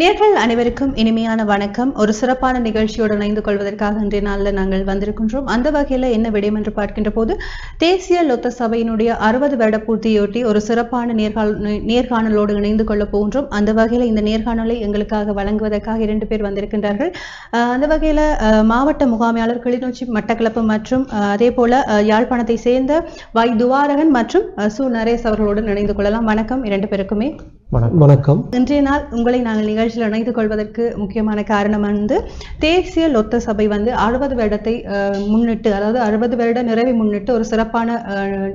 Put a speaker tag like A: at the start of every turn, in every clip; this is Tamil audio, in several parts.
A: நேர்கள் அனைவருக்கும் இனிமையான வணக்கம். ஒரு சிறப்பான நிகழ்ச்சியோடு இணைந்து கொள்வதற்காக இன்றைய நாளில் நாங்கள் வந்திருக்கின்றோம். அந்த வகையில் என்ன விடயம் என்று பார்க்கின்ற போது தேசிய லொத்த சபையினுடைய 60 வருட பூர்த்தியொட்டி ஒரு சிறப்பான நேர்காணலோடு இணைந்து கொள்ள போகின்றோம். அந்த வகையில் இந்த நேர்காணலை எங்களுக்காக வழங்குவதற்காக 2 பேர் வந்திருக்கின்றார்கள். அந்த வகையில் மாவட்ட முகாமையாளர் கிளிநொச்சி மட்டக்களப்பு மற்றும் அதே போல யாழ்ப்பாணத்தை சேர்ந்த வை துவாரகன் மற்றும் சு நரேஷ் அவர்களோடு இணைந்து கொள்ளலாம். வணக்கம் 2 பேருக்குமே.
B: வணக்கம்.
A: இன்றைய நாள் உங்களை நாங்கள் நிகழ்ச்சியில் இணைந்து கொள்வதற்கு முக்கியமான காரணம் தேசிய லொத்த சபை 60 வருடத்தை முன்னிட்டு, அதாவது 60 வருட நிறைவை முன்னிட்டு ஒரு சிறப்பான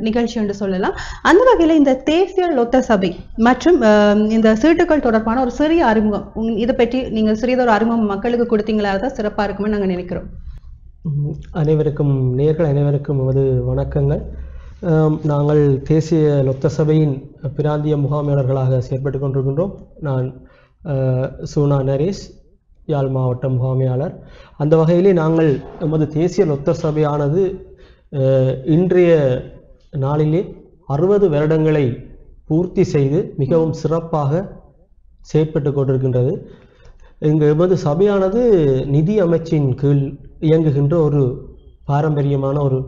A: நிகழ்ச்சி என்று சொல்லலாம். அந்த வகையில் இந்த தேசிய லொத்த சபை மற்றும் இந்த சீட்டுகள் தொடர்பான ஒரு சிறிய அறிமுகம், இதை பற்றி நீங்கள் சிறியதொரு அறிமுகம் மக்களுக்கு கொடுத்தீங்களா தான் சிறப்பாக இருக்கும்னு நாங்கள் நினைக்கிறோம்.
B: அனைவருக்கும் நேயர்கள் அனைவருக்கும் நமது வணக்கங்கள். நாங்கள் தேசிய லொத்த சபையின் பிராந்திய முகாமையாளர்களாக செயற்பட்டு கொண்டிருக்கின்றோம். நான் சூனா நரேஷ், யாழ் மாவட்ட முகாமையாளர். அந்த வகையிலே நாங்கள் நமது தேசிய லொத்த சபையானது இன்றைய நாளிலே 60 வருடங்களை பூர்த்தி செய்து மிகவும் சிறப்பாக செயற்பட்டு கொண்டிருக்கின்றது. இங்கு எமது சபையானது நிதி அமைச்சின் கீழ் இயங்குகின்ற ஒரு பாரம்பரியமான ஒரு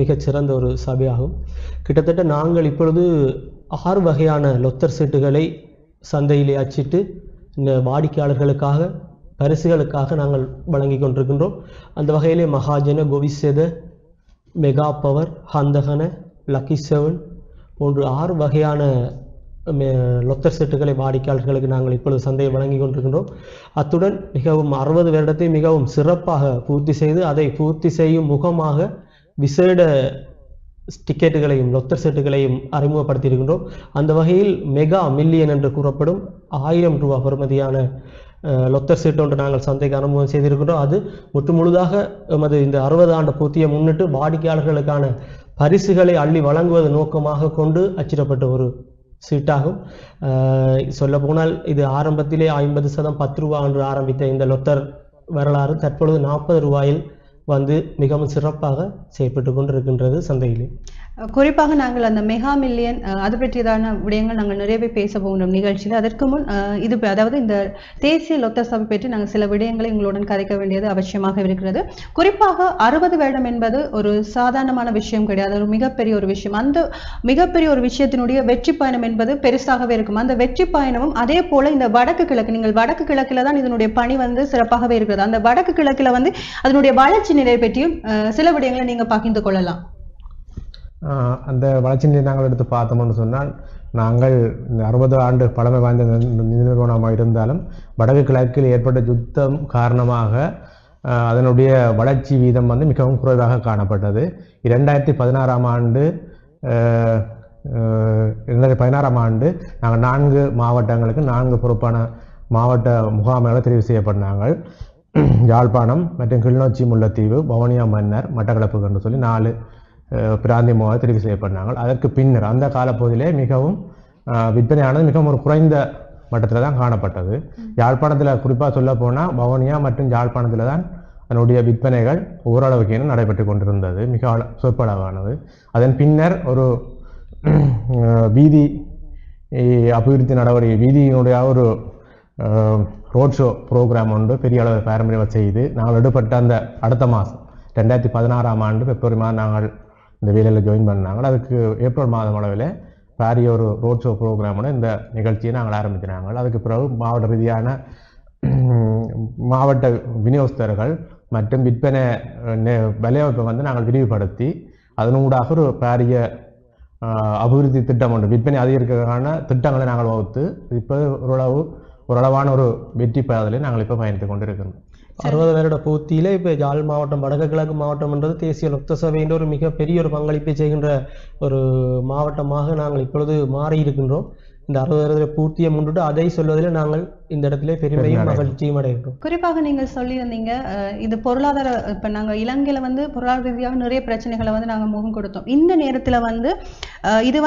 B: மிகச்சிறந்த ஒரு சபையாகும். கிட்டத்தட்ட நாங்கள் இப்பொழுது 6 வகையான லொத்தர் சீட்டுகளை சந்தையிலே அச்சிட்டு இந்த வாடிக்கையாளர்களுக்காக பரிசுகளுக்காக நாங்கள் வழங்கி கொண்டிருக்கின்றோம். அந்த வகையிலே மகாஜன, கோவிசேத, மெகா பவர், ஹந்தகன, லக்கி 7 போன்று 6 வகையான லொத்தர் சீட்டுகளை வாடிக்கையாளர்களுக்கு நாங்கள் இப்பொழுது சந்தையை வழங்கி கொண்டிருக்கின்றோம். அத்துடன் மிகவும் 60 வருடத்தை மிகவும் சிறப்பாக பூர்த்தி செய்து அதை பூர்த்தி செய்யும் முகமாக விசேட டிக்கெட்டுகளையும் லொத்தர் சீட்டுகளையும் அறிமுகப்படுத்தியிருக்கின்றோம். அந்த வகையில் மெகா மில்லியன் என்று கூறப்படும் 1000 ரூபாய் பெறுமதியான லொத்தர் சீட்டு ஒன்று நாங்கள் சந்தைக்கு அறிமுகம் செய்திருக்கின்றோம். அது முழுதாக எமது இந்த 60 ஆண்டு பூர்த்தியை முன்னிட்டு வாடிக்கையாளர்களுக்கான பரிசுகளை அள்ளி வழங்குவது நோக்கமாக கொண்டு அச்சிடப்பட்ட ஒரு சீட்டாகும். சொல்ல போனால் இது ஆரம்பத்திலே 50% 10 ரூபாய் என்று ஆரம்பித்த இந்த லொத்தர் வரலாறு தற்பொழுது 40 ரூபாயில் மிகவும் சிறப்பாக செயல்பட்டு கொண்டிருக்கின்றது சந்தையிலே.
A: குறிப்பாக நாங்கள் அந்த மெகா மில்லியன் அது பற்றியதான விடயங்கள் நாங்கள் நிறையவே பேச போகின்றோம் நிகழ்ச்சியில். அதற்கு முன் இது அதாவது இந்த தேசிய லொத்த சபை பற்றி நாங்கள் சில விடயங்களை உங்களுடன் கதைக்க வேண்டியது அவசியமாக இருக்கிறது. குறிப்பாக 60 வருடம் என்பது ஒரு சாதாரணமான விஷயம் கிடையாது, ஒரு மிகப்பெரிய ஒரு விஷயம். அந்த மிகப்பெரிய ஒரு விஷயத்தினுடைய வெற்றி பயணம் என்பது பெருசாகவே இருக்கும். அந்த வெற்றி பயணமும் அதே போல இந்த வடக்கு கிழக்கு, நீங்கள் வடக்கு கிழக்கில் தான் இதனுடைய பணி சிறப்பாகவே இருக்கிறது. அந்த வடக்கு கிழக்கில் அதனுடைய வளர்ச்சி நிலை பற்றியும் சில விடயங்களை நீங்க பகிர்ந்து கொள்ளலாம்.
C: அந்த வளர்ச்சி நிலை நாங்கள் எடுத்து பார்த்தோம்னு சொன்னால், நாங்கள் இந்த 60 ஆண்டு பழமை வாய்ந்த நிறுவனமாக இருந்தாலும் வடக்கு கிழக்கில் ஏற்பட்ட யுத்தம் காரணமாக அதனுடைய வளர்ச்சி வீதம் மிகவும் குறைவாக காணப்பட்டது. 2016ஆம் ஆண்டு நாங்கள் 4 மாவட்டங்களுக்கு 4 பொறுப்பான மாவட்ட முகாமையாளர் தெரிவு செய்யப்பட்டாங்க. யாழ்ப்பாணம் மற்றும் கிளிநொச்சி, முல்லைத்தீவு, வவுனியா, மன்னார், மட்டக்களப்பு என்று சொல்லி 4 பிராந்திய முகாமையாளர் தெரிவு செய்யப்பட்டாங்க. அதற்கு பின்னர் அந்த காலப்பகுதியிலே மிகவும் விற்பனையானது மிகவும் ஒரு குறைந்த மட்டத்தில் தான் காணப்பட்டது. யாழ்ப்பாணத்தில் குறிப்பாக சொல்ல போனால் வவுனியா மற்றும் யாழ்ப்பாணத்தில் தான் அதனுடைய விற்பனைகள் ஓரளவுக்கு நடைபெற்று கொண்டிருந்தது, மிக சொற்பளவானது. அதன் பின்னர் ஒரு வீதி அபிவிருத்தி நடவடிக்கை, வீதியினுடைய ஒரு ரோட் ஷோ ப்ரோக்ராம் ஒன்று பெரிய அளவு பாரம்பரியமாக செய்து நாங்கள் எடுப்பட்ட அந்த அடுத்த மாதம் 2016ஆம் ஆண்டு பிப்ரவரி மாதம் நாங்கள் இந்த வேலையில் ஜாயின் பண்ணாங்க. அதுக்கு ஏப்ரல் மாதம் அளவில் பாரிய ஒரு ரோட் ஷோ ப்ரோக்ராமோட இந்த நிகழ்ச்சியை நாங்கள் ஆரம்பிச்சினாங்க. அதுக்கு பிறகு மாவட்ட ரீதியான மாவட்ட விநியோகஸ்தர்கள் மற்றும் விற்பனை விலைவாய்ப்பை நாங்கள் விரிவுபடுத்தி அதனூடாக ஒரு பாரிய அபிவிருத்தி திட்டம் ஒன்று, விற்பனை அதிகரிக்கிறதுக்கான திட்டங்களை நாங்கள் வகுத்து இப்போ ஓரளவான ஒரு வெற்றி பாதையிலே நாங்கள் இப்போ பயணித்து கொண்டிருக்கிறோம்.
B: 60 வருட பூர்த்தியிலே இப்போ யாழ் மாவட்டம், வடக்கு கிழக்கு மாவட்டம் என்றது தேசிய லொத்த சபையின் ஒரு மிகப்பெரிய ஒரு பங்களிப்பை செய்கின்ற ஒரு மாவட்டமாக நாங்கள் இப்பொழுது மாறி இருக்கின்றோம். இந்த 60 வருட பூர்த்தியை முன்னிட்டு அதை சொல்வதில் நாங்கள் இந்த இடத்துல பெருமையும் மகிழ்ச்சியும் அடைகிறோம்.
A: குறிப்பாக நீங்கள் சொல்லியிருந்தீங்க இது பொருளாதார, இப்போ நாங்கள் இலங்கையில் பொருளாதார ரீதியாக நிறைய பிரச்சனைகளை நாங்கள் முகம் கொடுத்தோம். இந்த நேரத்தில் இது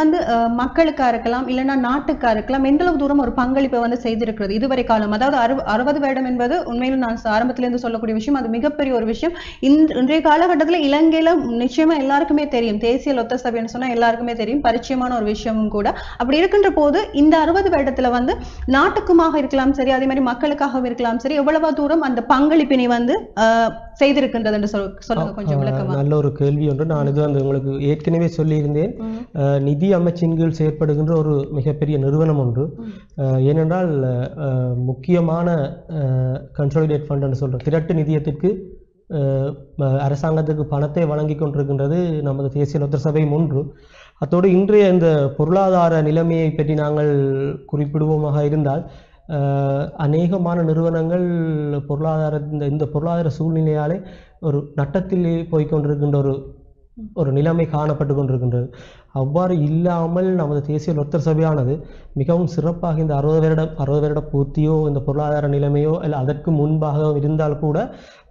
A: மக்களுக்காக இருக்கலாம், இல்லைன்னா நாட்டுக்காக இருக்கலாம், எந்த அளவு தூரம் ஒரு பங்களிப்பை செய்திருக்கிறது இதுவரை காலம். அதாவது 60 வருடம் என்பது உண்மையில் நான் ஆரம்பத்திலிருந்து சொல்லக்கூடிய விஷயம், அது மிகப்பெரிய ஒரு விஷயம். இன்றைய காலகட்டத்தில் இலங்கையில் நிச்சயமா எல்லாருக்குமே தெரியும், தேசிய லொத்த சபைன்னு சொன்னால் எல்லாருக்குமே தெரியும், பரிச்சயமான ஒரு விஷயமும் கூட. அப்படி இருக்கின்ற போது இந்த 60 வருடத்துல நாட்டுக்குமாக இருக்கலாம், இருக்கலாம் சரி, அதே மாதிரி மக்களுக்காகவும் இருக்கலாம் சரி, எவ்வளவு தூரம் அந்த பங்களிப்பினை வந்து செய்திருக்கின்றது என்று சொல்லுங்க கொஞ்சம் விளக்கமா.
B: நல்ல ஒரு கேள்வி ஒன்று. நான் இது வந்து உங்களுக்கு ஏற்கனவே சொல்லியிருந்தேன். நிதி அமைச்சின் கீழ் செயற்படுகின்ற ஒரு மிகப்பெரிய நிறுவனம் ஒன்று. ஏனென்றால் முக்கியமான கன்சாலிடேட் ஃபண்ட் என்று சொல்ற திரட்டு நிதியத்திற்கு அரசாங்கத்துக்கு பணத்தை வழங்கி கொண்டிருக்கின்றது நமது தேசிய லொத்தர் சபை ஒன்று. அத்தோடு இன்றைய இந்த பொருளாதார நிலைமையை பற்றி நாங்கள் குறிப்பிடுவோமாக இருந்தால் அநேகமான நிறுவனங்கள் இந்த பொருளாதார சூழ்நிலையாலே ஒரு நட்டத்திலே போய்கொண்டிருக்கின்ற ஒரு நிலைமை காணப்பட்டு கொண்டிருக்கின்றது. அவ்வாறு இல்லாமல் நமது தேசிய லொத்தர் சபையானது மிகவும் சிறப்பாக இந்த 60 வருட பூர்த்தியோ இந்த பொருளாதார நிலைமையோ அல்ல அதற்கு முன்பாக இருந்தால் கூட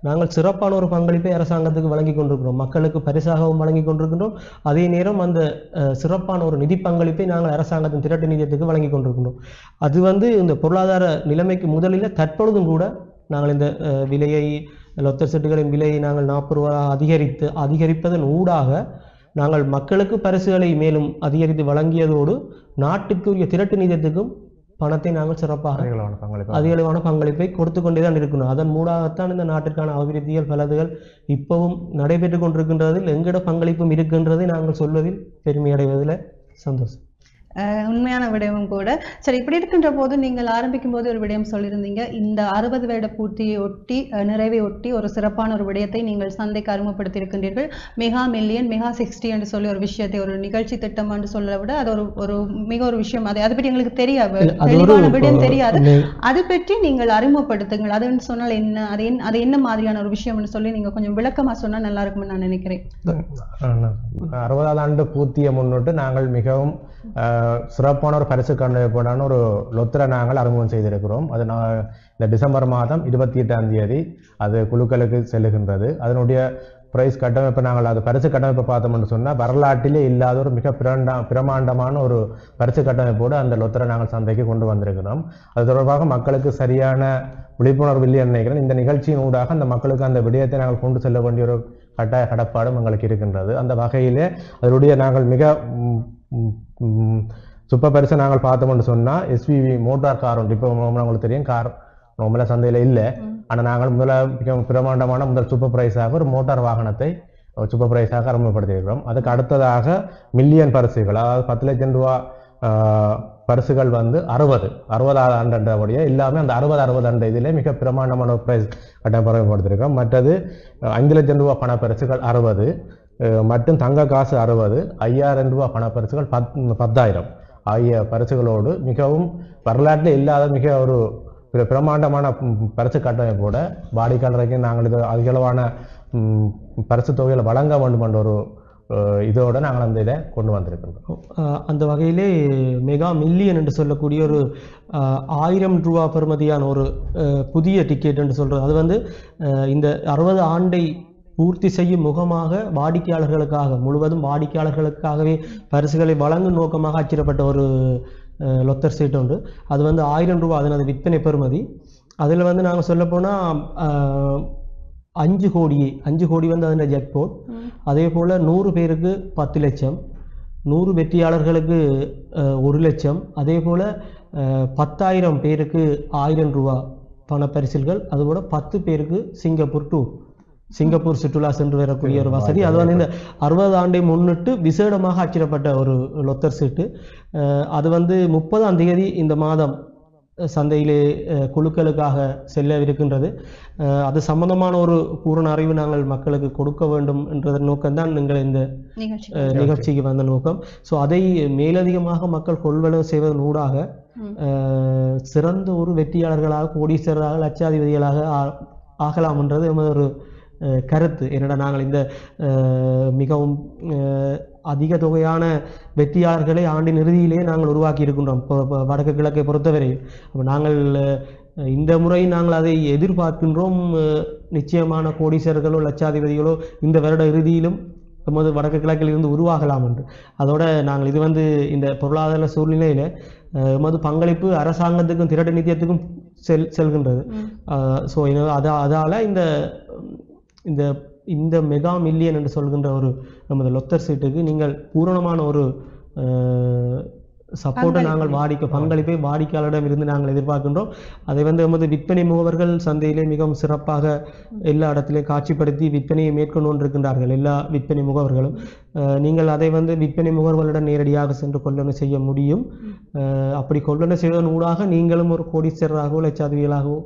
B: நாங்கள் சிறப்பான ஒரு பங்களிப்பை அரசாங்கத்துக்கு வழங்கி கொண்டிருக்கிறோம். மக்களுக்கு பரிசாகவும் வழங்கி கொண்டிருக்கின்றோம். அதே நேரம் அந்த சிறப்பான ஒரு நிதி பங்களிப்பை நாங்கள் அரசாங்கத்தின் திரட்டு நிதியத்துக்கு வழங்கி கொண்டிருக்கின்றோம். அது வந்து இந்த பொருளாதார நிலைமைக்கு முதலில் தற்பொழுதும் கூட நாங்கள் இந்த விலையை லொத்தர் செட்டுகளின் விலையை நாங்கள் 40 ரூபாய் அதிகரிப்பதன் ஊடாக நாங்கள் மக்களுக்கு பரிசுகளை மேலும் அதிகரித்து வழங்கியதோடு நாட்டுக்குரிய திரட்டு நிதியத்துக்கும் பணத்தை நாங்கள் சிறப்பாக அதிகளவான பங்களிப்பை கொடுத்து கொண்டேதான் இருக்கணும். அதன் மூலமாகத்தான் இந்த நாட்டிற்கான அபிவிருத்திகள் பலதுகள் இப்பவும் நடைபெற்று கொண்டிருக்கின்றதில் எங்கட பங்களிப்பும் இருக்கின்றதை நாங்கள் சொல்வதில் பெருமை அடைவதில் சந்தோஷம்.
A: உண்மையான விடயமும் கூட. சரி, இப்படி இருக்கின்ற போது நீங்கள் ஆரம்பிக்கும் போது ஒரு விடயம் சொல்லியிருந்தீங்க, இந்த 60 வருட பூர்த்தியை ஒட்டி நிறைவை ஒட்டி ஒரு சிறப்பான ஒரு விடயத்தை நீங்கள் சந்தைக்கு அறிமுகப்படுத்தி இருக்கின்றீர்கள். மெகா மில்லியன், மெகா 60 என்று சொல்லி ஒரு விஷயத்தை ஒரு நிகழ்ச்சி திட்டம் என்று சொல்ல விட அது ஒரு மிக ஒரு விஷயம். அதை பற்றி எங்களுக்கு தெரியாது, தெளிவான விடயம் தெரியாது. அதை பற்றி நீங்கள் அறிமுகப்படுத்துங்கள். அதுன்னு சொன்னால் என்ன, அது என்ன மாதிரியான ஒரு விஷயம்னு சொல்லி நீங்க கொஞ்சம் விளக்கமா சொன்னா நல்லா இருக்கும்னு நான் நினைக்கிறேன்.
C: 60வது ஆண்டு பூர்த்தியை முன்னிட்டு நாங்கள் மிகவும் சிறப்பான ஒரு பரிசு கண்டறியப்படான ஒரு லொத்தரை நாங்கள் அறிமுகம் செய்திருக்கிறோம். அது இந்த டிசம்பர் மாதம் 28ஆம் தேதி அது குழுக்களுக்கு செல்லுகின்றது. அதனுடைய பிரைஸ் கட்டமைப்பை நாங்கள் அது பரிசு கட்டமைப்பை பார்த்தோம்னு சொன்னால் வரலாற்றிலே இல்லாத ஒரு மிக பிரமாண்டமான ஒரு பரிசு கட்டமைப்போடு அந்த லொத்தரை நாங்கள் சந்தைக்கு கொண்டு வந்திருக்கிறோம். அது தொடர்பாக மக்களுக்கு சரியான விழிப்புணர்வு இல்லை நினைக்கிறேன். இந்த நிகழ்ச்சியின் ஊடாக அந்த மக்களுக்கு அந்த விடயத்தை நாங்கள் கொண்டு செல்ல வேண்டிய ஒரு கட்டாய கடப்பாடும் எங்களுக்கு இருக்கின்றது. அந்த வகையிலே அதனுடைய நாங்கள் மிக சூப்பர் பரிசை நாங்கள் பார்த்தோம்னு சொன்னால் எஸ்பிவி மோட்டார் கார் ஒன்று. இப்போ உங்களுக்கு தெரியும், கார் நம்மள சந்தையில் இல்லை. ஆனால் நாங்கள் மிக பிரமாண்டமான முதல் சூப்பர் பிரைஸாக ஒரு மோட்டார் வாகனத்தை சூப்பர் பிரைஸாக அறிமுகப்படுத்தியிருக்கிறோம். அதுக்கு அடுத்ததாக மில்லியன் பரிசுகள், அதாவது 10 லட்சம் ரூபா பரிசுகள் வந்து 60 ஆண்டுடைய எல்லாமே அந்த 60 ஆண்டு இதிலே மிக பிரமாண்டமான பிரைஸ் கட்டமைப்படுத்தியிருக்கிறோம். மற்றது 5 லட்சம் ரூபா பண பரிசுகள் 60 மற்றும் தங்க காசு 60, 5000 ரூபா பண பரிசுகள் 10,000 ஆகிய பரிசுகளோடு மிகவும் வரலாற்றில் இல்லாத மிக ஒரு பிரமாண்டமான பரிசு கட்டமைப்போட வாடிக்கையாளருக்கு நாங்கள் இது அதிகளவான பரிசு தொகையில் வழங்க வேண்டும் என்ற ஒரு இதோட நாங்கள் அந்த இதை கொண்டு வந்திருக்கிறோம்.
B: அந்த வகையிலே மெகா மில்லியன் என்று சொல்லக்கூடிய ஒரு 1000 ரூபா பெறுமதியான ஒரு புதிய டிக்கெட் என்று சொல்கிறது. அது வந்து இந்த 60 ஆண்டை பூர்த்தி செய்யும் முகமாக வாடிக்கையாளர்களுக்காக முழுவதும் வாடிக்கையாளர்களுக்காகவே பரிசுகளை வழங்கும் நோக்கமாக அச்சிடப்பட்ட ஒரு லொத்தர் சீட் உண்டு. அது வந்து 1000 ரூபா அதனது விற்பனை பெறுமதி. அதில் வந்து நாங்கள் சொல்ல போனால் 5 கோடி வந்து அதில் ஜாக்பாட். அதே போல் 100 பேருக்கு 10 லட்சம், 100 வெற்றியாளர்களுக்கு 1 லட்சம், அதே போல் 10,000 பேருக்கு 1000 ரூபா பண பரிசில்கள், அதுபோல் 10 பேருக்கு சிங்கப்பூர் சுற்றுலா சென்று வரக்கூடிய ஒரு வசதி. அது வந்து இந்த 60 ஆண்டை முன்னிட்டு விசேடமாக அச்சிடப்பட்ட ஒரு லொத்தர் சீட்டு. அது வந்து 30ஆம் தேதி இந்த மாதம் சந்தையிலே குழுக்களுக்காக செல்லவிருக்கின்றது. அது சம்பந்தமான ஒரு பூரண அறிவு நாங்கள் மக்களுக்கு கொடுக்க வேண்டும் என்றதன் நோக்கம்தான் நீங்கள் இந்த நிகழ்ச்சிக்கு வந்த நோக்கம். ஸோ அதை மேலதிகமாக மக்கள் கொள்வனவு செய்வதன் ஊடாக சிறந்த ஒரு வெற்றியாளர்களாக, கோடீஸ்வரராக, லட்சாதிபதிகளாக ஆகலாம் என்றது எமது ஒரு கருத்து. என்னடா நாங்கள் இந்த மிகவும் அதிக தொகையான வெற்றியாளர்களை ஆண்டின் இறுதியிலேயே நாங்கள் உருவாக்கி இருக்கின்றோம் வடக்கு கிழக்கை பொறுத்தவரையில். அப்போ நாங்கள் இந்த முறை நாங்கள் அதை எதிர்பார்க்கின்றோம். நிச்சயமான கோடீஸ்வரர்களோ லட்சாதிபதிகளோ இந்த வருட இறுதியிலும் நமது வடக்கு கிழக்கில் இருந்து உருவாகலாம் என்று. அதோட நாங்கள் இது வந்து இந்த பொருளாதார சூழ்நிலையில் எமது பங்களிப்பு அரசாங்கத்துக்கும் திரட்டு நிதியத்துக்கும் செல்கின்றது. ஸோ அதால் இந்த மெகா மில்லியன் என்று சொல்கின்ற ஒரு நமது லொத்தர் சீட்டுக்கு நீங்கள் பூரணமான ஒரு சப்போர்ட்டை நாங்கள் பங்களிப்பை வாடிக்கையாளரிடம் இருந்து நாங்கள் எதிர்பார்க்கின்றோம். அதை எமது விற்பனை முகவர்கள் சந்தையிலே மிகவும் சிறப்பாக எல்லா இடத்திலையும் காட்சிப்படுத்தி விற்பனையை மேற்கொண்டு கொண்டிருக்கின்றார்கள் எல்லா விற்பனை முகவர்களும். நீங்கள் அதை விற்பனை முகவர்களிடம் நேரடியாக சென்று கொள்ளனை செய்ய முடியும். அப்படி கொள்ளனை செய்வதன் ஊடாக நீங்களும் ஒரு கோடீஸ்வரராகவோ லட்சாதிபதிகளாகவோ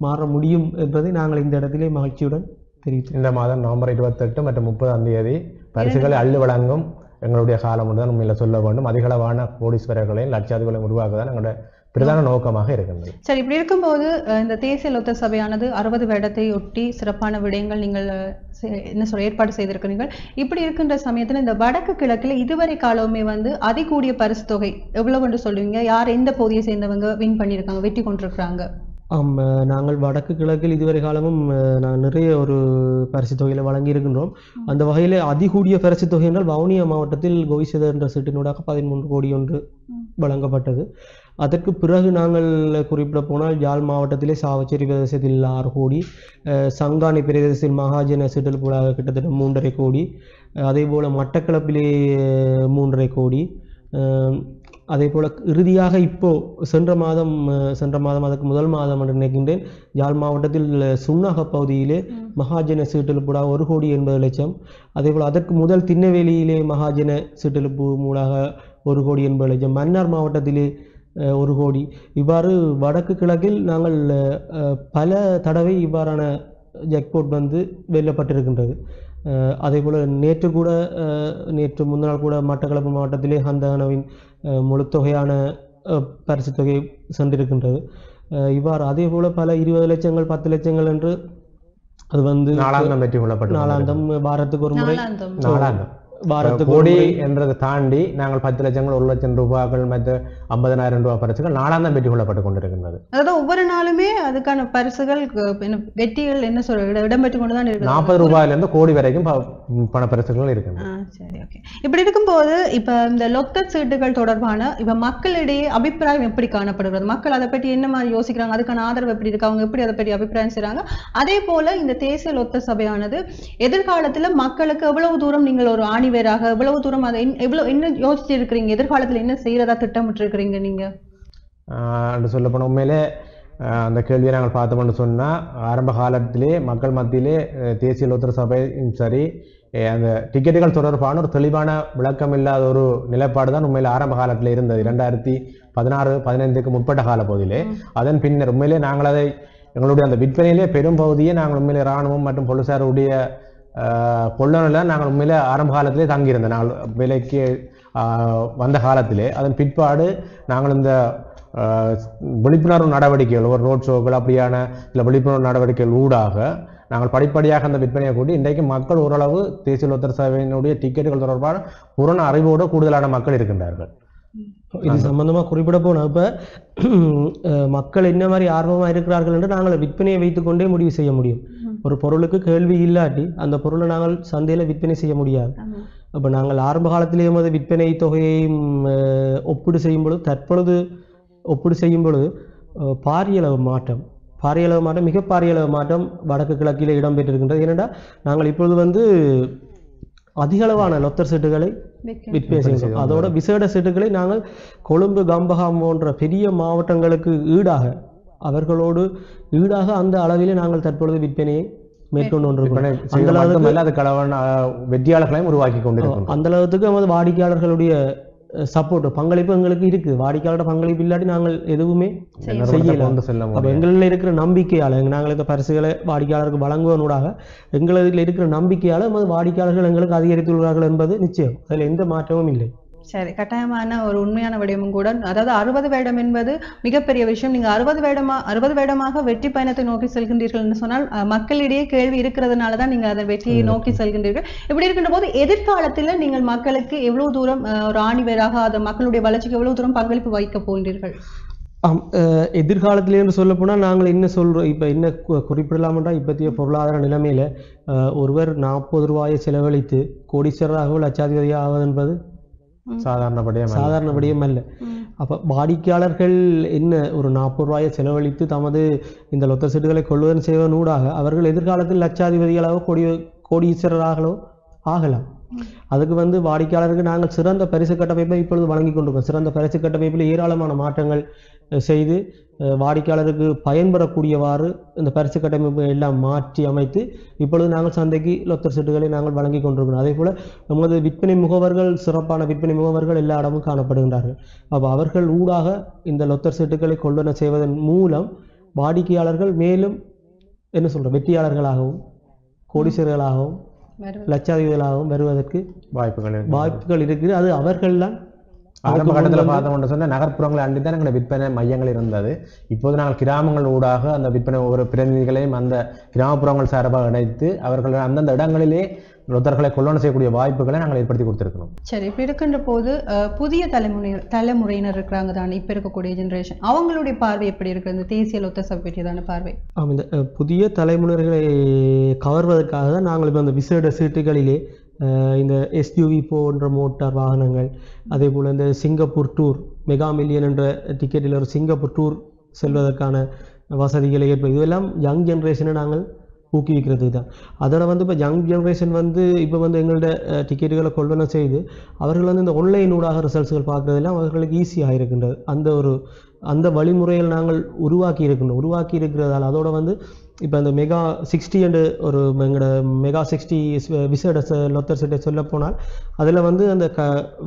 B: மாற முடியும் என்பதை நாங்கள் இந்த இடத்திலே மகிழ்ச்சியுடன் தெரிவித்தோம்.
C: இந்த மாதம் நவம்பர் 28 மற்றும் 30 பரிசுகளை அள்ளி வழங்கும் எங்களுடைய காலம் தான் உண்மையில் சொல்ல வேண்டும். அதிகளவான கோடீஸ்வரர்களையும் லட்சாதிபதிகளையும் உருவாக்குதான் எங்களுடைய பிரதான நோக்கமாக இருக்கின்றது.
A: சரி, இப்படி இருக்கும்போது இந்த தேசிய லொத்த சபையானது 60 வருடத்தை ஒட்டி சிறப்பான விடயங்கள் நீங்கள் ஏற்பாடு செய்திருக்கிறீர்கள். இப்படி இருக்கின்ற சமயத்தில் இந்த வடக்கு கிழக்கில் இதுவரை காலமே அதிகூடிய பரிசு தொகை எவ்வளவு என்று சொல்லுவீங்க? யார் எந்த பகுதியை சேர்ந்தவங்க வின் பண்ணியிருக்காங்க, வெற்றி கொண்டிருக்கிறாங்க?
B: நாங்கள் வடக்கு கிழக்கில் இதுவரை காலமும் நிறைய ஒரு பரிசு தொகையில் வழங்கி இருக்கின்றோம். அந்த வகையில் அதிகூடிய பரிசு தொகை என்றால் வவுனியா மாவட்டத்தில் கோவிசேத என்ற சீட்டினூடாக 13 கோடி ஒன்று வழங்கப்பட்டது. அதற்கு பிறகு நாங்கள் குறிப்பிட போனால் யாழ் மாவட்டத்திலே சாவச்சேரி பிரதேசத்தில் 6 கோடி, சங்கானை பிரதேசத்தில் மகாஜன சீட்டலுக்குள்ளாக கிட்டத்தட்ட 3.5 கோடி, அதே போல் மட்டக்களப்பிலே 3.5 கோடி, அதே போல் இறுதியாக சென்ற மாதம் அதுக்கு முதல் மாதம் என்று நினைக்கின்றேன் யாழ் மாவட்டத்தில் சுன்னாக பகுதியிலே மகாஜன சீட்டெழுப்புடா 1,80,00,000. அதே போல் அதற்கு முதல் திண்ணவேலியிலே மகாஜன சீட்டெழுப்பு மூலாக 1,80,00,000. மன்னார் மாவட்டத்திலே 1 கோடி. இவ்வாறு வடக்கு கிழக்கில் நாங்கள் பல தடவை இவ்வாறான ஜாக்பாட் வெல்லப்பட்டிருக்கின்றது. அதே போல் நேற்று முன்னாள் கூட மட்டக்களப்பு மாவட்டத்திலே ஹந்தகனவின் முழு தொகையான பரிசு தொகை சென்றிருக்கின்றது. இவ்வாறு அதே போல பல 20 லட்சங்கள் 10 லட்சங்கள் என்று அது
C: நாளாந்தம் வெற்றி கொள்ளப்பட்டு
B: நாளாந்தம் வாரத்துக்கு ஒரு முறை
C: கோடி என்றதை தாண்டி நாங்கள் 10 லட்சங்கள் 1 லட்சம் ரூபாய்கள் மற்ற 50,000 ரூபாய் பரிசுகள் நாளாந்தம் வெற்றி கொள்ளப்பட்டுக் கொண்டிருக்கின்றது.
A: அதாவது ஒவ்வொரு நாளுமே அதுக்கான பரிசுகள் வெற்றிகள் என்ன சொல்ற இடம்பெற்று கொண்டுதான் இருக்கு.
C: 40 ரூபாயிலிருந்து கோடி வரைக்கும் பண பரிசுகள் இருக்கு.
A: சரி, ஓகே. இப்படி இருக்கும்போது இப்ப இந்த லொத்த சீட்டுகள் தொடர்பான இப்ப மக்களிடையே அபிப்பிராயம் எப்படி காணப்படுகிறது? மக்கள் அதை பற்றி என்ன மாதிரி யோசிக்கிறாங்க? அதுக்கான ஆதரவு எப்படி இருக்கு? அவங்க எப்படி அதை பற்றி அபிப்பிராயம் செய்றாங்க? அதே போல இந்த தேசிய லொத்த சபையானது எதிர்காலத்துல மக்களுக்கு எவ்வளவு தூரம் நீங்கள் ஒரு வேறாக எவ்வளவு தூரம் அதை என்ன யோசிச்சு இருக்கிறீங்க? எதிர்காலத்தில் என்ன செய்யறதா திட்டமிட்டு இருக்கிறீங்க நீங்க?
C: சொல்ல போன உண்மையிலே அந்த கேள்வியை நாங்கள் பார்த்தோம்னு சொன்னா ஆரம்ப காலத்திலே மக்கள் மத்தியிலே தேசிய லொத்தர் சபையும் சரி அந்த டிக்கெட்டுகள் தொடர்பான ஒரு தெளிவான விளக்கம் இல்லாத ஒரு நிலைப்பாடு தான் உண்மையிலே ஆரம்ப காலத்தில் இருந்தது. 2016-15க்கு முற்பட்ட கால பகுதியிலே. அதன் பின்னர் உண்மையிலே நாங்கள் அதை எங்களுடைய அந்த விற்பனையிலே பெரும் பகுதியை நாங்கள் உண்மையிலே இராணுவம் மற்றும் போலீசாருடைய கொள்ளனில் நாங்கள் உண்மையிலே ஆரம்ப காலத்திலே தங்கியிருந்தோம். நாங்கள் வேலைக்கு வந்த காலத்திலே அதன் பிற்பாடு நாங்கள் இந்த விழிப்புணர்வு நடவடிக்கைகள் ஒரு ரோட் ஷோக்கள் அப்படியான சில விழிப்புணர்வு நடவடிக்கைகள் ஊடாக நாங்கள் படிப்படியாக அந்த விற்பனையை கூட்டி இன்றைக்கு மக்கள் ஓரளவு தேசிய லொத்தர் சபையினுடைய டிக்கெட்டுகள் தொடர்பான பூரண அறிவோடு கூடுதலான மக்கள் இருக்கின்றார்கள்.
B: இது சம்பந்தமாக குறிப்பிட போனால் இப்போ மக்கள் என்ன மாதிரி ஆர்வமாக இருக்கிறார்கள் என்று நாங்கள் விற்பனையை வைத்துக்கொண்டே முடிவு செய்ய முடியும். ஒரு பொருளுக்கு கேள்வி இல்லாட்டி அந்த பொருளை நாங்கள் சந்தையில் விற்பனை செய்ய முடியாது. அப்போ நாங்கள் ஆரம்ப காலத்திலேயே விற்பனை தொகையையும் ஒப்பீடு செய்யும் பொழுது தற்பொழுது ஒப்பீடு செய்யும் பொழுது பாரியளவு மாற்றம் மிக பாரியளவு மாற்றம் வடக்கு கிழக்கிலே இடம்பெற்றிருக்கின்றது. ஏனென்றால் நாங்கள் இப்பொழுது அதிகளவான லொத்தர் சீட்டுகளை விற்பனை செய்கிறோம். அதோட விசேட சீட்டுகளை நாங்கள் கொழும்பு கம்பஹாம் போன்ற பெரிய மாவட்டங்களுக்கு அவர்களோடு ஈடாக அந்த அளவிலே நாங்கள் தற்பொழுது விற்பனையை மேற்கொண்டு கொண்டிருக்கிறோம்.
C: வெற்றியாளர்களையும் உருவாக்கி கொண்டிருக்கிறோம்.
B: அந்த அளவுக்கு நமது வாடிக்கையாளர்களுடைய சப்போர்ட் பங்களிப்பு எங்களுக்கு இருக்கு. வாடிக்கையாளர் பங்களிப்பு இல்லாட்டி நாங்கள் எதுவுமே செய்யலாம். எங்களில் இருக்கிற நம்பிக்கையால நாங்கள் இந்த பரிசுகளை வாடிக்கையாளருக்கு வழங்குவதனூடாக எங்களில் இருக்கிற நம்பிக்கையால வாடிக்கையாளர்கள் எங்களுக்கு அதிகரித்துள்ளார்கள் என்பது நிச்சயம். அதில் எந்த மாற்றமும் இல்லை.
A: சரி, கட்டாயமான ஒரு உண்மையான விடயமும் கூட. அதாவது 60 வருடம் என்பது மிகப்பெரிய விஷயம். நீங்க 60 வருடமாக வெற்றி பயணத்தை நோக்கி செல்கின்றீர்கள் என்று சொன்னால் மக்களிடையே கேள்வி இருக்கிறதுனால தான் நீங்க அதை வெற்றியை நோக்கி செல்கின்றீர்கள். இப்படி இருக்கின்ற போது எதிர்காலத்தில் நீங்கள் மக்களுக்கு எவ்வளவு தூரம் ஒரு ஆணிவேராக அந்த மக்களுடைய வளர்ச்சிக்கு எவ்வளவு தூரம் பங்களிப்பு வைக்க போகின்றீர்கள்?
B: எதிர்காலத்திலே என்று சொல்ல போனால் நாங்கள் என்ன சொல்றோம், இப்போ என்ன குறிப்பிடலாம்ன்றா இப்பத்திய பொருளாதார நிலைமையில ஒருவர் 40 ரூபாயை செலவழித்து கோடீஸ்வரராக லட்சாதிபதியாக ஆவது என்பது சாதாரண விடயம் அல்ல. அப்போ வாடிக்கையாளர்கள் என்ன ஒரு 40 ரூபாயை செலவழித்து தமது இந்த லொத்த சீட்டுகளை கொள்வதன் செய்வதனூடாக அவர்கள் எதிர்காலத்தில் லட்சாதிபதிகளாக கோடீஸ்வரராகளோ ஆகலாம். அதுக்கு வந்து வாடிக்கையாளருக்கு நாங்கள் சிறந்த பரிசு கட்டமைப்பை இப்பொழுது வழங்கி கொண்டிருக்கோம். சிறந்த பரிசு கட்டமைப்பில் ஏராளமான மாற்றங்கள் செய்து வாடிக்கையாளருக்கு பயன்படக்கூடியவாறு இந்த பரிசு கட்டமைப்பை எல்லாம் மாற்றி அமைத்து இப்பொழுது நாங்கள் சந்தைக்கு லொத்தர் சீட்டுகளை நாங்கள் வழங்கி கொண்டிருக்கிறோம். அதே போல் நமது விற்பனை முகவர்கள், சிறப்பான விற்பனை முகவர்கள் எல்லா இடமும் காணப்படுகின்றார்கள். அப்போ அவர்கள் ஊடாக இந்த லொத்தர் சீட்டுகளை கொள்வன செய்வதன் மூலம் வாடிக்கையாளர்கள் மேலும் என்ன சொல்கிறோம், வெற்றியாளர்களாகவும் கோடீஸ்வரர்களாகவும் லட்சாதிபதிகளாகவும் வருவதற்கு வாய்ப்புகள் இருக்குது. அது அவர்கள் தான்
C: ஆரம்ப கட்டத்தில் பார்த்தோம்னு சொன்னால் நகர்ப்புறங்களை அண்டி தான் எங்களுடைய விற்பனை மையங்கள் இருந்தது. இப்போது நாங்கள் கிராமங்கள் ஊடாக அந்த விற்பனை ஒவ்வொரு பிரதிநிதிகளையும் அந்த கிராமப்புறங்கள் சார்பாக இணைத்து அவர்கள் அந்தந்த இடங்களிலே லொத்தர்களை கொள்வன செய்யக்கூடிய வாய்ப்புகளை நாங்கள் ஏற்படுத்தி கொடுத்துருக்கணும்.
A: சரி, இப்போ இருக்கின்ற போது புதிய தலைமுறையினர் இருக்கிறாங்க தானே, இப்போ இருக்கக்கூடிய ஜென்ரேஷன், அவங்களுடைய பார்வை எப்படி இருக்குது இந்த தேசிய லொத்தர் சபை பற்றியதான பார்வை?
B: இந்த புதிய தலைமுறைகளை கவர்வதற்காக தான் நாங்கள் இப்போ அந்த விசேட சீட்டுகளிலே இந்த எஸ்யூவி போன்ற மோட்டார் வாகனங்கள், அதே போல் இந்த சிங்கப்பூர் டூர், மெகா மில்லியன் என்ற டிக்கெட்டில் ஒரு சிங்கப்பூர் டூர் செல்வதற்கான வசதிகளை ஏற்படுது. இதெல்லாம் யங் ஜென்ரேஷனை நாங்கள் ஊக்குவிக்கிறது தான். அதோட வந்து இப்போ யங் ஜென்ரேஷன் வந்து இப்போ வந்து எங்களோட டிக்கெட்டுகளை கொள்வன செய்து அவர்கள் வந்து இந்த ஆன்லைன் ஊடாக ரிசல்ட்ஸ்கள் பார்க்குறதெல்லாம் அவர்களுக்கு ஈஸியாக இருக்கின்றது. அந்த வழிமுறைகள் நாங்கள் உருவாக்கி இருக்கிறதால் அதோட வந்து இப்போ அந்த மெகா 60 என்று ஒரு எங்களோட மெகா 60 விசேட லொத்தர் சீட்டை சொல்ல போனால் அதில் வந்து அந்த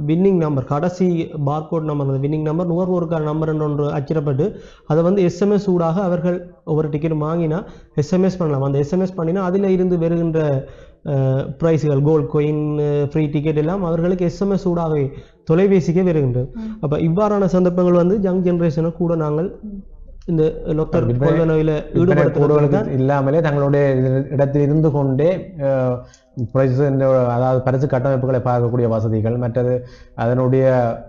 B: வின்னிங் நம்பர், கடைசி பார்கோட் நம்பர், அந்த வின்னிங் நம்பர் நுகர்வோருக்கான நம்பர் என்று ஒன்று அச்சிடப்பட்டு அதை வந்து எஸ்எம்எஸ் ஊடாக அவர்கள் ஒவ்வொரு டிக்கெட் வாங்கினா எஸ்எம்எஸ் பண்ணலாம். அந்த எஸ்எம்எஸ் பண்ணினா அதில் இருந்து வருகின்ற ப்ரைஸுகள், கோல்ட் காயின், ஃப்ரீ டிக்கெட் எல்லாம் அவர்களுக்கு எஸ்எம்எஸ் ஊடாகவே தொலைபேசிக்கே வருகின்றது. அப்போ இவ்வாறான சந்தர்ப்பங்கள் வந்து யங் ஜென்ரேஷனை கூட நாங்கள் இந்த லொத்தர் கொள்வனவில் ஈடுபடுத்துவதற்கு
C: இல்லாமலே தங்களுடைய இடத்தில் இருந்து கொண்டே அதாவது பரிசு கட்டமைப்புகளை பார்க்கக்கூடிய வசதிகள், மற்றது அதனுடைய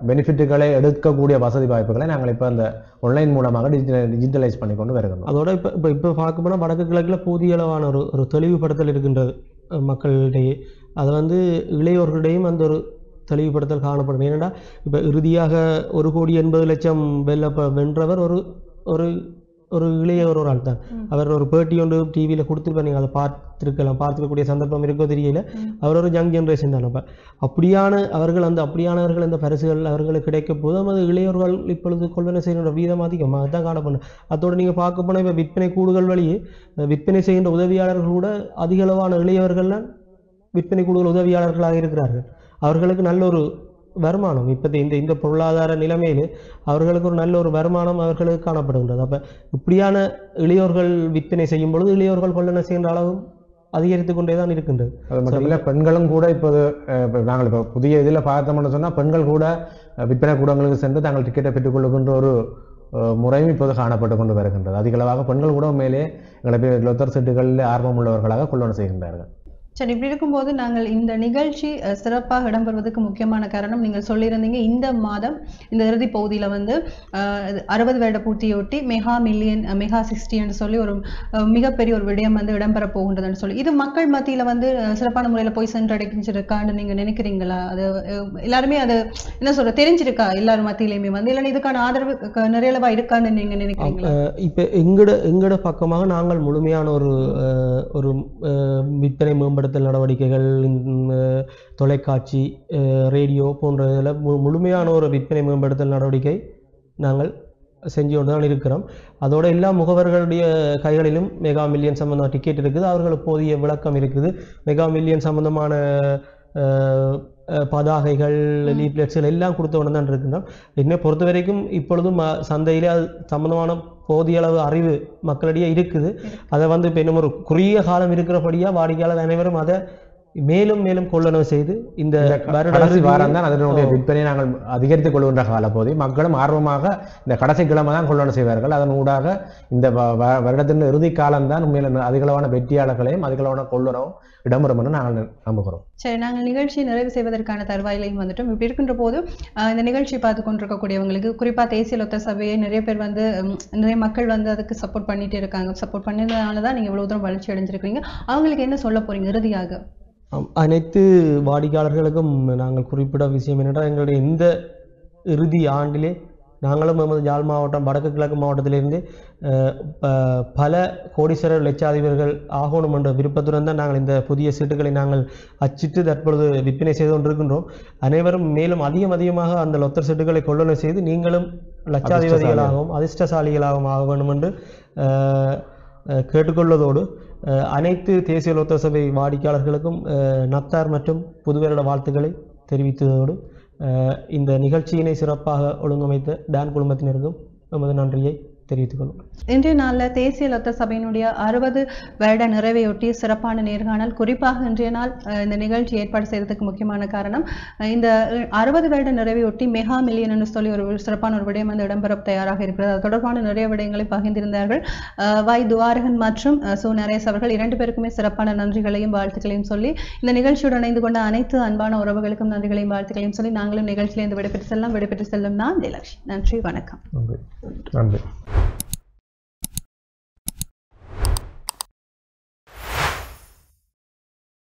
C: பெனிஃபிட்டுகளை எடுக்கக்கூடிய வசதி வாய்ப்புகளை நாங்கள் இப்போ அந்த ஆன்லைன் மூலமாக டிஜிட்டலைஸ் பண்ணி கொண்டு வருகிறோம்.
B: அதோட இப்போ பார்க்க போனால் வடக்கு கிழக்கில் போதிய அளவான ஒரு தெளிவுபடுத்தல் இருக்கின்றது மக்களிடையே. அது வந்து இளையோர்களிடையும் அந்த ஒரு தெளிவுபடுத்தல் காணப்படும். ஏனென்றால் இப்போ இறுதியாக 1,80,00,000 வென்றவர் ஒரு இளைய ஒரு ஆள் தான். அவர் ஒரு பேட்டி ஒன்று டிவியில் கொடுத்துருப்பார், நீங்கள் அதை பார்த்துக்கக்கூடிய சந்தர்ப்பம் இருக்கோ தெரியல. அவர் ஒரு யங் ஜென்ரேஷன் தான். அப்போ அப்படியானவர்கள் இந்த பரிசுகள் அவர்களுக்கு கிடைக்க போதும் அது இளையோர்கள் இப்பொழுது கொள்வனை செய்கின்ற வீதம் அதிகமாக தான் காணப்படும். அதோடு நீங்கள் பார்க்க போனால் இப்போ விற்பனை கூடுகள் வழியே விற்பனை செய்கின்ற உதவியாளர்கள் கூட அதிக அளவான இளையவர்கள்லாம் விற்பனை கூடுகள் உதவியாளர்களாக இருக்கிறார்கள். அவர்களுக்கு நல்ல ஒரு வருமானம், இப்போ இந்த பொருளாதார நிலைமையில் அவர்களுக்கு ஒரு நல்ல ஒரு வருமானம் அவர்களுக்கு காணப்படுகின்றது. அப்போ இப்படியான இளையோர்கள் விற்பனை செய்யும் பொழுது இளையோர்கள் கொள்ளனை செய்கின்ற அளவும் அதிகரித்து கொண்டே தான் இருக்கின்றது.
C: அது மட்டும் இல்லை, பெண்களும் கூட இப்போது நாங்கள் இப்போ புதிய இதில் பார்த்தோம்னு சொன்னால் பெண்கள் கூட விற்பனை கூடங்களுக்கு சென்று தாங்கள் டிக்கெட்டை பெற்றுக்கொள்ளுகின்ற ஒரு முறையும் இப்போது காணப்பட்டு கொண்டு வருகின்றது. அதிகளவாக பெண்கள் கூட மேலே எங்களை லொத்தர் சீட்டுகளில் ஆர்வம் உள்ளவர்களாக கொள்ளனை செய்கின்றார்கள்.
A: சரி, இப்படி இருக்கும்போது நாங்கள் இந்த நிகழ்ச்சி சிறப்பாக இடம்பெறுவதற்கு முக்கியமான காரணம் நீங்கள் சொல்லியிருந்தீங்க, இந்த மாதம் இந்த இறுதி பகுதியில் வந்து 60 வருட பூர்த்தியொட்டி மெகா 60 என்று சொல்லி ஒரு மிகப்பெரிய ஒரு விடயம் வந்து இடம்பெற போகின்றதுன்னு சொல்லி, இது மக்கள் மத்தியில் வந்து சிறப்பான முறையில் போய் சென்றடைஞ்சிருக்கான்னு நீங்கள் நினைக்கிறீங்களா? அது எல்லாருமே அது என்ன சொல்ற தெரிஞ்சிருக்கா எல்லாரும் மத்தியிலையுமே வந்து, இல்லைன்னா இதுக்கான ஆதரவு நிறையளவா இருக்கான்னு நீங்கள் நினைக்கிறீங்களா?
B: இப்போ எங்கட பக்கமாக நாங்கள் முழுமையான ஒரு விற்பனை மேம்படுத்த நடவடிக்கைகள், தொலைக்காட்சி, ரேடியோ போன்ற இதில் முழுமையான ஒரு விற்பனை மேம்படுத்தல் நடவடிக்கை நாங்கள் செஞ்சு கொண்டு தான் இருக்கிறோம். அதோட எல்லா முகவர்களுடைய கைகளிலும் மெகா மில்லியன் சம்பந்தமான டிக்கெட் இருக்குது, அவர்களுக்கு போதிய விளக்கம் இருக்குது. மெகா மில்லியன் சம்பந்தமான பதாகைகள், லீப்லெட்ஸ்கள் எல்லாம் கொடுத்தவுடன் தான் இருக்கின்றோம். என்னை பொறுத்த வரைக்கும் இப்பொழுதும் சந்தையிலே அது சம்பந்தமான போதிய அளவு அறிவு மக்களிடையே இருக்குது. அதை வந்து இப்போ இன்னும் ஒரு குறுகிய காலம் இருக்கிறபடியாக வாடிக்கையாளர் அனைவரும் அதை மேலும் மேலும் கொள்ளளவு செய்து இந்த
C: கடைசி வாரம் தான் அதனுடைய விற்பனை நாங்கள் அதிகரித்துக் கொள்கின்ற காலப்போது மக்களும் ஆர்வமாக இந்த கடைசி கிழமை தான் கொள்ளளவு செய்வார்கள். அதன் ஊடாக இந்த வருடத்தின் இறுதி காலம்தான் உண்மையில் அதிகளவான வெற்றியாளர்களையும் அதிகளவான கொள்ளளவும் இடம்பெறும் என்று நாங்கள் நம்புகிறோம்.
A: சரி, நாங்கள் நிகழ்ச்சியை நிறைவு செய்வதற்கான தருவாயிலையும் வந்துட்டோம். இப்படி இருக்கின்ற போது இந்த நிகழ்ச்சியை பார்த்து கொண்டிருக்கக்கூடியவங்களுக்கு, குறிப்பாக தேசிய லொத்தர் சபையை நிறைய பேர் வந்து நிறைய மக்கள் வந்து அதுக்கு சப்போர்ட் பண்ணிட்டு இருக்காங்க. சப்போர்ட் பண்ணதுனால தான் நீங்கள் இவ்வளவு தூரம் வளர்ச்சி அடைஞ்சிருக்கீங்க. அவங்களுக்கு என்ன சொல்ல போறீங்க இறுதியாக?
B: அனைத்து வாடிக்கையாளர்களுக்கும் நாங்கள் குறிப்பிட விஷயம் என்னென்றால், எங்களுடைய இந்த இறுதி ஆண்டிலே நாங்களும் நமது யாழ் மாவட்டம் வடக்கு கிழக்கு மாவட்டத்திலிருந்து பல கோடீஸ்வரர் லட்சாதிபர்கள் ஆகணும் என்ற விருப்பத்துடன் தான் நாங்கள் இந்த புதிய சீட்டுகளை நாங்கள் அச்சிட்டு தற்பொழுது விற்பனை செய்து கொண்டிருக்கின்றோம். அனைவரும் மேலும் அதிகமாக அந்த லொத்தர் சீட்டுகளை கொள்ளுதல் செய்து நீங்களும் லட்சாதிபதிகளாகவும் அதிர்ஷ்டசாலிகளாகவும் ஆக வேண்டும் என்று கேட்டுக்கொள்வதோடு அனைத்து தேசிய லொத்தர் சபை வாடிக்கையாளர்களுக்கும் நத்தார் மற்றும் புதுவருட வாழ்த்துக்களை தெரிவித்ததோடு இந்த நிகழ்ச்சியினை சிறப்பாக ஒழுங்கமைத்த டான் குழுமத்தினருக்கும் நமது நன்றியை தெரிவித்துக் கொள்வோம்.
A: இன்றைய நாளில் தேசிய லொத்தர் சபையினுடைய 60 வருட நிறைவையொட்டி சிறப்பான நேர்காணல். குறிப்பாக இன்றைய நாள் இந்த நிகழ்ச்சி ஏற்பாடு செய்வதற்கு முக்கியமான காரணம் இந்த 60 வருட நிறைவையொட்டி மெகா மில்லியன் என்று சொல்லி ஒரு சிறப்பான ஒரு விடயம் வந்து இடம்பெற தயாராக இருக்கிறது. அது தொடர்பான நிறைய விடயங்களை பகிர்ந்திருந்தார்கள் வாய் துவாரகன் மற்றும் சு நரேஸ் அவர்கள். 2 பேருக்குமே சிறப்பான நன்றிகளையும் வாழ்த்துக்களையும் சொல்லி இந்த நிகழ்ச்சியுடன் இணைந்து கொண்ட அனைத்து அன்பான உறவுகளுக்கும் நன்றிகளையும் வாழ்த்துக்களையும் சொல்லி நாங்களும் நிகழ்ச்சியிலிருந்து விடைபெற்று செல்லும் நான் ஜெயலட்சுமி. நன்றி, வணக்கம்.
C: நன்றி.